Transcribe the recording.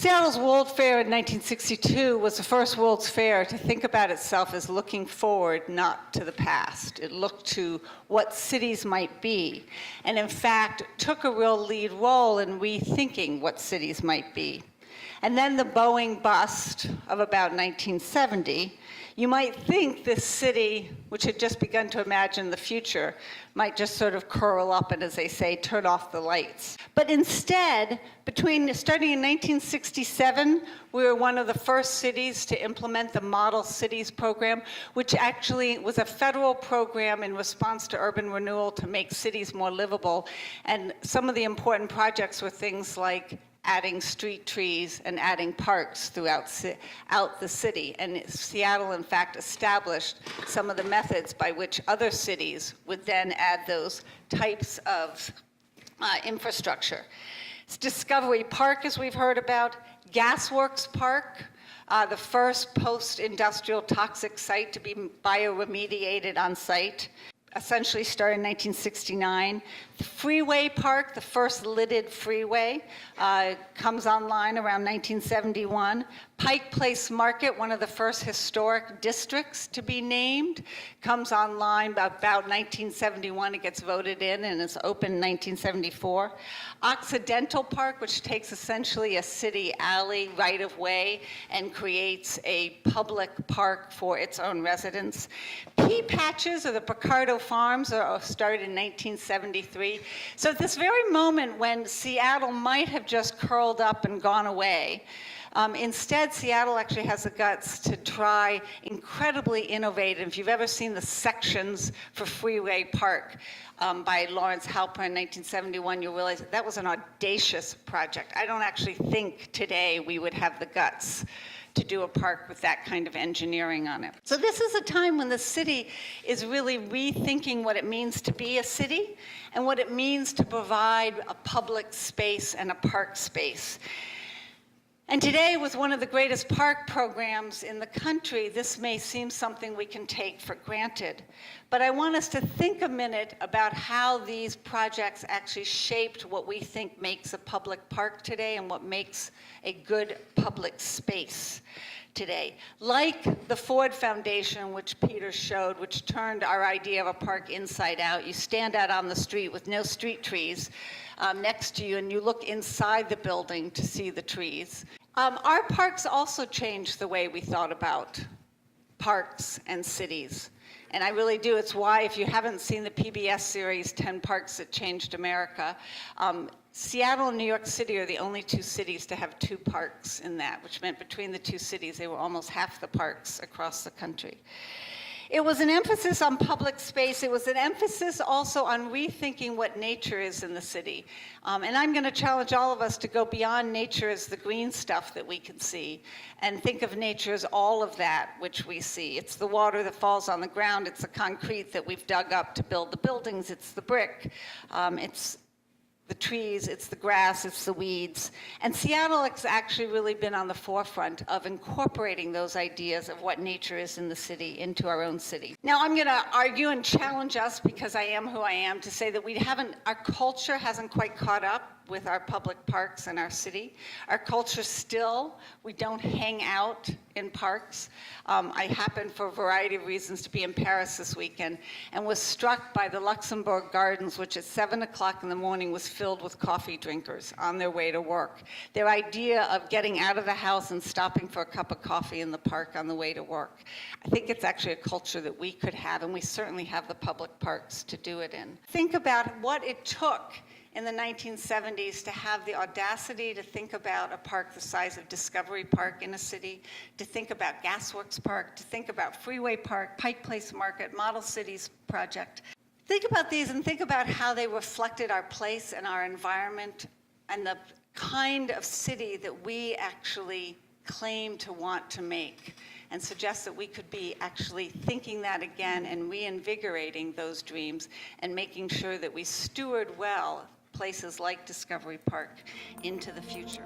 Seattle's World Fair in 1962 was the first World's Fair to think about itself as looking forward, not to the past. It looked to what cities might be, and in fact, took a real lead role in rethinking what cities might be. And then the Boeing bust of about 1970, you might think this city, which had just begun to imagine the future, might just sort of curl up and, as they say, turn off the lights. But instead, starting in 1967, we were one of the first cities to implement the Model Cities program, which actually was a federal program in response to urban renewal to make cities more livable. And some of the important projects were things like adding street trees and adding parks throughout the city. And Seattle, in fact, established some of the methods by which other cities would then add those types of infrastructure. It's Discovery Park, as we've heard about, Gasworks Park, the first post-industrial toxic site to be bioremediated on site. Essentially started in 1969. The Freeway Park, the first lidded freeway, comes online around 1971. Pike Place Market, one of the first historic districts to be named, comes online about 1971. It gets voted in and it's open in 1974. Occidental Park, which takes essentially a city alley right-of-way and creates a public park for its own residents. Pea Patches, or the Picardo Farms, are started in 1973. So at this very moment when Seattle might have just curled up and gone away, instead, Seattle actually has the guts to try incredibly innovative. If you've ever seen the sections for Freeway Park by Lawrence Halpern in 1971, you'll realize that was an audacious project. I don't actually think today we would have the guts to do a park with that kind of engineering on it. So this is a time when the city is really rethinking what it means to be a city and what it means to provide a public space and a park space. And today, with one of the greatest park programs in the country, this may seem something we can take for granted. But I want us to think a minute about how these projects actually shaped what we think makes a public park today and what makes a good public space today. Like the Ford Foundation, which Peter showed, which turned our idea of a park inside out. You stand out on the street with no street trees next to you, and you look inside the building to see the trees. Our parks also changed the way we thought about parks and cities. And I really do. It's why, if you haven't seen the PBS series, 10 Parks That Changed America, Seattle and New York City are the only two cities to have 2 parks in that, which meant between the 2 cities, they were almost half the parks across the country. It was an emphasis on public space. It was an emphasis also on rethinking what nature is in the city. And I'm going to challenge all of us to go beyond nature as the green stuff that we can see and think of nature as all of that which we see. It's the water that falls on the ground. It's the concrete that we've dug up to build the buildings. It's the brick. It's the trees, it's the grass, it's the weeds. And Seattle has actually really been on the forefront of incorporating those ideas of what nature is in the city into our own city. Now I'm gonna argue and challenge us, because I am who I am, to say that our culture hasn't quite caught up with our public parks in our city. Our culture still, we don't hang out in parks. I happened, for a variety of reasons, to be in Paris this weekend and was struck by the Luxembourg Gardens, which at 7 o'clock in the morning was filled with coffee drinkers on their way to work. Their idea of getting out of the house and stopping for a cup of coffee in the park on the way to work. I think it's actually a culture that we could have, and we certainly have the public parks to do it in. Think about what it took in the 1970s to have the audacity to think about a park the size of Discovery Park in a city, to think about Gasworks Park, to think about Freeway Park, Pike Place Market, Model Cities Project. Think about these and think about how they reflected our place and our environment and the kind of city that we actually claim to want to make, and suggest that we could be actually thinking that again and reinvigorating those dreams and making sure that we steward well places like Discovery Park into the future.